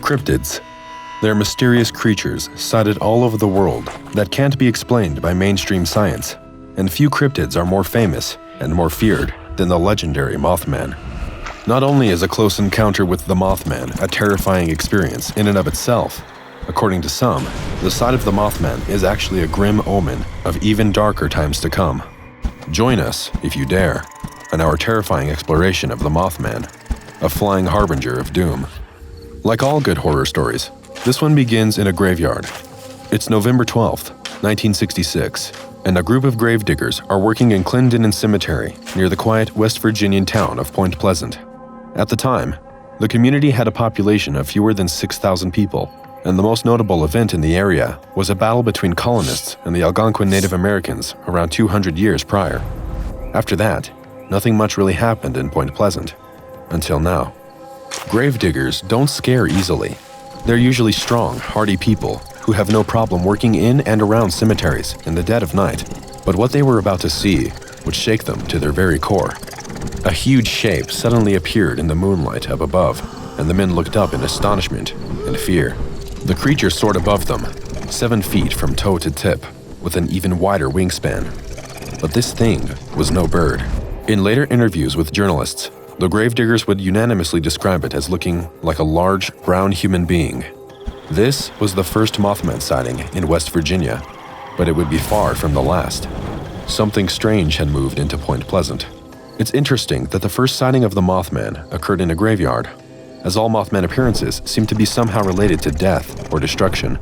Cryptids. They're mysterious creatures sighted all over the world that can't be explained by mainstream science, and few cryptids are more famous and more feared than the legendary Mothman. Not only is a close encounter with the Mothman a terrifying experience in and of itself, according to some, the sight of the Mothman is actually a grim omen of even darker times to come. Join us, if you dare, in our terrifying exploration of the Mothman, a flying harbinger of doom. Like all good horror stories, this one begins in a graveyard. It's November 12th, 1966, and a group of gravediggers are working in Clendenin Cemetery near the quiet West Virginian town of Point Pleasant. At the time, the community had a population of fewer than 6,000 people, and the most notable event in the area was a battle between colonists and the Algonquin Native Americans around 200 years prior. After that, nothing much really happened in Point Pleasant, until now. Gravediggers don't scare easily. They're usually strong, hardy people who have no problem working in and around cemeteries in the dead of night. But what they were about to see would shake them to their very core. A huge shape suddenly appeared in the moonlight up above, and the men looked up in astonishment and fear. The creature soared above them, 7 feet from toe to tip, with an even wider wingspan. But this thing was no bird. In later interviews with journalists, the gravediggers would unanimously describe it as looking like a large, brown human being. This was the first Mothman sighting in West Virginia, but it would be far from the last. Something strange had moved into Point Pleasant. It's interesting that the first sighting of the Mothman occurred in a graveyard, as all Mothman appearances seem to be somehow related to death or destruction.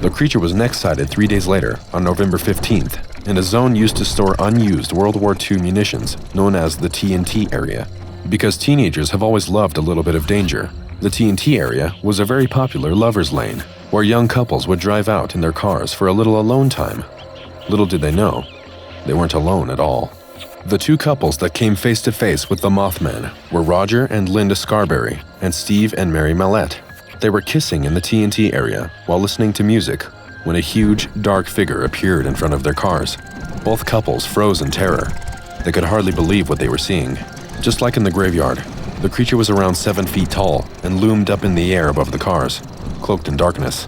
The creature was next sighted 3 days later, on November 15th, in a zone used to store unused World War II munitions known as the TNT area. Because teenagers have always loved a little bit of danger, the TNT area was a very popular lover's lane, where young couples would drive out in their cars for a little alone time. Little did they know, they weren't alone at all. The two couples that came face to face with the Mothman were Roger and Linda Scarberry and Steve and Mary Mallette. They were kissing in the TNT area while listening to music when a huge, dark figure appeared in front of their cars. Both couples froze in terror. They could hardly believe what they were seeing. Just like in the graveyard, the creature was around 7 feet tall and loomed up in the air above the cars, cloaked in darkness.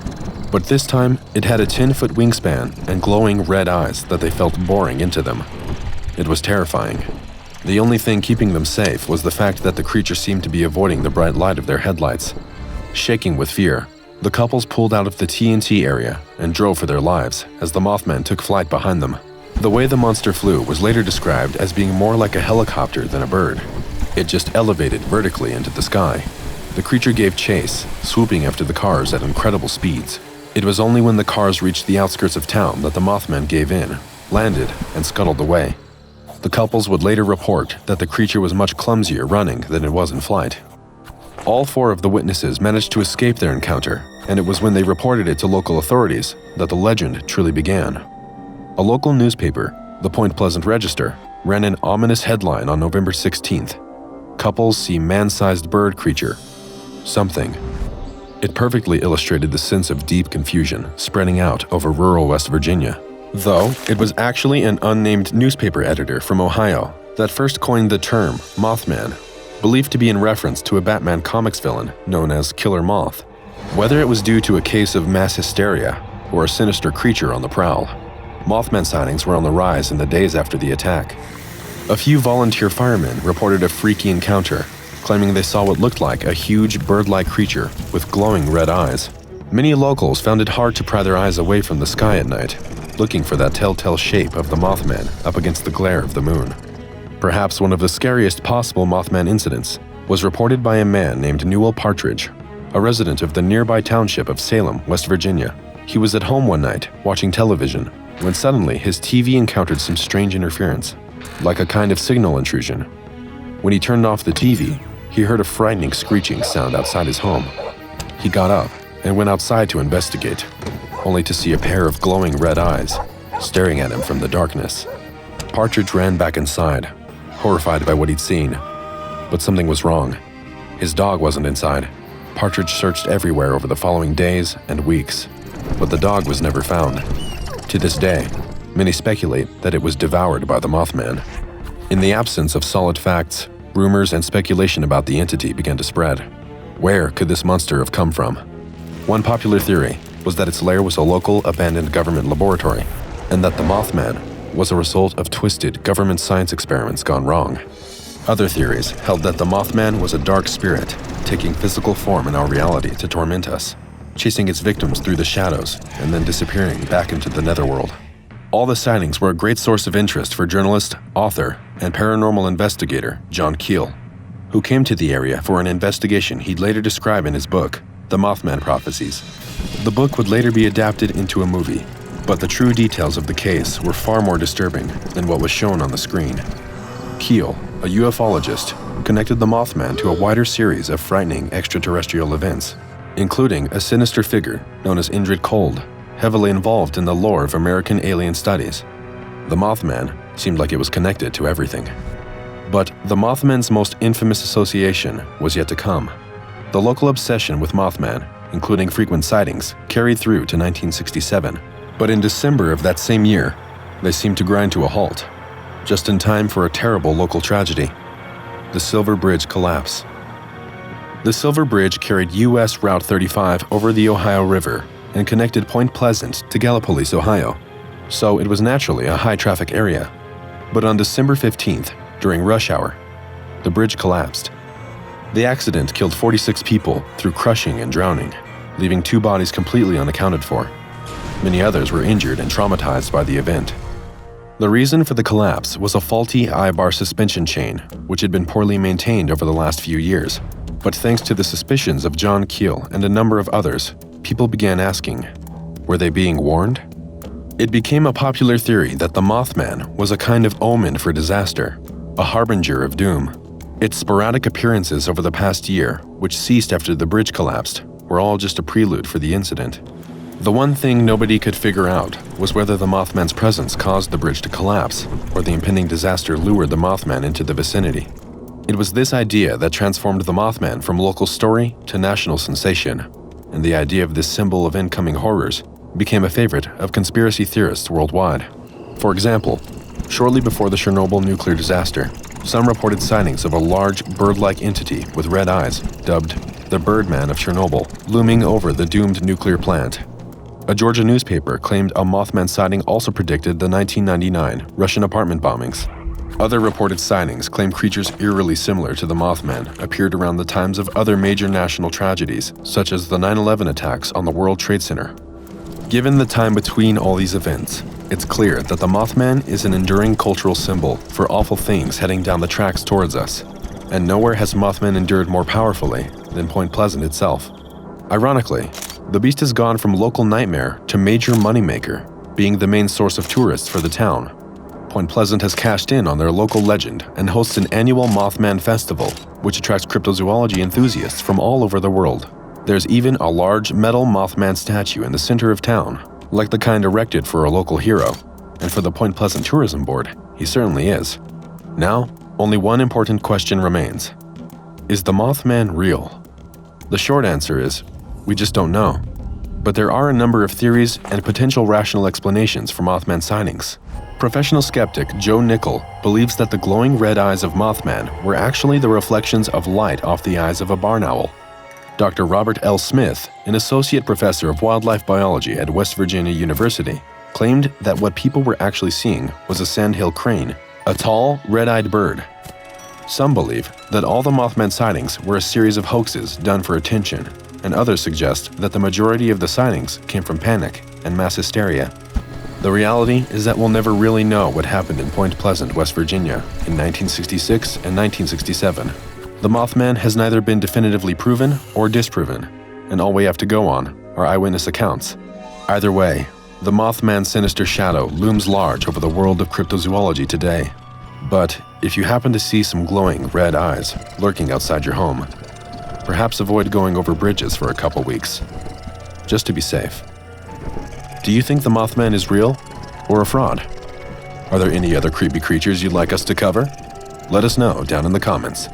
But this time, it had a 10-foot wingspan and glowing red eyes that they felt boring into them. It was terrifying. The only thing keeping them safe was the fact that the creature seemed to be avoiding the bright light of their headlights. Shaking with fear, the couples pulled out of the TNT area and drove for their lives as the Mothman took flight behind them. The way the monster flew was later described as being more like a helicopter than a bird. It just elevated vertically into the sky. The creature gave chase, swooping after the cars at incredible speeds. It was only when the cars reached the outskirts of town that the Mothman gave in, landed, and scuttled away. The couples would later report that the creature was much clumsier running than it was in flight. All 4 of the witnesses managed to escape their encounter, and it was when they reported it to local authorities that the legend truly began. A local newspaper, the Point Pleasant Register, ran an ominous headline on November 16th. Couples see man-sized bird creature. Something. It perfectly illustrated the sense of deep confusion spreading out over rural West Virginia. Though it was actually an unnamed newspaper editor from Ohio that first coined the term Mothman, believed to be in reference to a Batman comics villain known as Killer Moth. Whether it was due to a case of mass hysteria or a sinister creature on the prowl, Mothman sightings were on the rise in the days after the attack. A few volunteer firemen reported a freaky encounter, claiming they saw what looked like a huge bird-like creature with glowing red eyes. Many locals found it hard to pry their eyes away from the sky at night, looking for that telltale shape of the Mothman up against the glare of the moon. Perhaps one of the scariest possible Mothman incidents was reported by a man named Newell Partridge, a resident of the nearby township of Salem, West Virginia. He was at home one night, watching television, when suddenly his TV encountered some strange interference, like a kind of signal intrusion. When he turned off the TV, he heard a frightening screeching sound outside his home. He got up and went outside to investigate, only to see a pair of glowing red eyes staring at him from the darkness. Partridge ran back inside, horrified by what he'd seen. But something was wrong. His dog wasn't inside. Partridge searched everywhere over the following days and weeks, but the dog was never found. To this day, many speculate that it was devoured by the Mothman. In the absence of solid facts, rumors and speculation about the entity began to spread. Where could this monster have come from? One popular theory was that its lair was a local abandoned government laboratory, and that the Mothman was a result of twisted government science experiments gone wrong. Other theories held that the Mothman was a dark spirit, taking physical form in our reality to torment us, chasing its victims through the shadows and then disappearing back into the netherworld. All the sightings were a great source of interest for journalist, author, and paranormal investigator John Keel, who came to the area for an investigation he'd later describe in his book, The Mothman Prophecies. The book would later be adapted into a movie, but the true details of the case were far more disturbing than what was shown on the screen. Keel, a ufologist, connected the Mothman to a wider series of frightening extraterrestrial events, including a sinister figure known as Indrid Cold, heavily involved in the lore of American alien studies. The Mothman seemed like it was connected to everything. But the Mothman's most infamous association was yet to come. The local obsession with Mothman, including frequent sightings, carried through to 1967. But in December of that same year, they seemed to grind to a halt, just in time for a terrible local tragedy: the Silver Bridge collapse. The Silver Bridge carried U.S. Route 35 over the Ohio River and connected Point Pleasant to Gallipolis, Ohio, so it was naturally a high-traffic area. But on December 15th, during rush hour, the bridge collapsed. The accident killed 46 people through crushing and drowning, leaving 2 bodies completely unaccounted for. Many others were injured and traumatized by the event. The reason for the collapse was a faulty I-bar suspension chain, which had been poorly maintained over the last few years. But thanks to the suspicions of John Keel and a number of others, people began asking, were they being warned? It became a popular theory that the Mothman was a kind of omen for disaster, a harbinger of doom. Its sporadic appearances over the past year, which ceased after the bridge collapsed, were all just a prelude for the incident. The one thing nobody could figure out was whether the Mothman's presence caused the bridge to collapse, or the impending disaster lured the Mothman into the vicinity. It was this idea that transformed the Mothman from local story to national sensation, and the idea of this symbol of incoming horrors became a favorite of conspiracy theorists worldwide. For example, shortly before the Chernobyl nuclear disaster, some reported sightings of a large bird-like entity with red eyes, dubbed the Birdman of Chernobyl, looming over the doomed nuclear plant. A Georgia newspaper claimed a Mothman sighting also predicted the 1999 Russian apartment bombings. Other reported sightings claim creatures eerily similar to the Mothman appeared around the times of other major national tragedies, such as the 9/11 attacks on the World Trade Center. Given the time between all these events, it's clear that the Mothman is an enduring cultural symbol for awful things heading down the tracks towards us, and nowhere has Mothman endured more powerfully than Point Pleasant itself. Ironically, the beast has gone from local nightmare to major moneymaker, being the main source of tourists for the town. Point Pleasant has cashed in on their local legend and hosts an annual Mothman festival, which attracts cryptozoology enthusiasts from all over the world. There's even a large metal Mothman statue in the center of town, like the kind erected for a local hero, and for the Point Pleasant Tourism Board, he certainly is. Now, only one important question remains. Is the Mothman real? The short answer is, we just don't know. But there are a number of theories and potential rational explanations for Mothman sightings. Professional skeptic Joe Nickel believes that the glowing red eyes of Mothman were actually the reflections of light off the eyes of a barn owl. Dr. Robert L. Smith, an associate professor of wildlife biology at West Virginia University, claimed that what people were actually seeing was a sandhill crane, a tall, red-eyed bird. Some believe that all the Mothman sightings were a series of hoaxes done for attention, and others suggest that the majority of the sightings came from panic and mass hysteria. The reality is that we'll never really know what happened in Point Pleasant, West Virginia in 1966 and 1967. The Mothman has neither been definitively proven or disproven, and all we have to go on are eyewitness accounts. Either way, the Mothman's sinister shadow looms large over the world of cryptozoology today. But if you happen to see some glowing red eyes lurking outside your home, perhaps avoid going over bridges for a couple weeks, just to be safe. Do you think the Mothman is real or a fraud? Are there any other creepy creatures you'd like us to cover? Let us know down in the comments.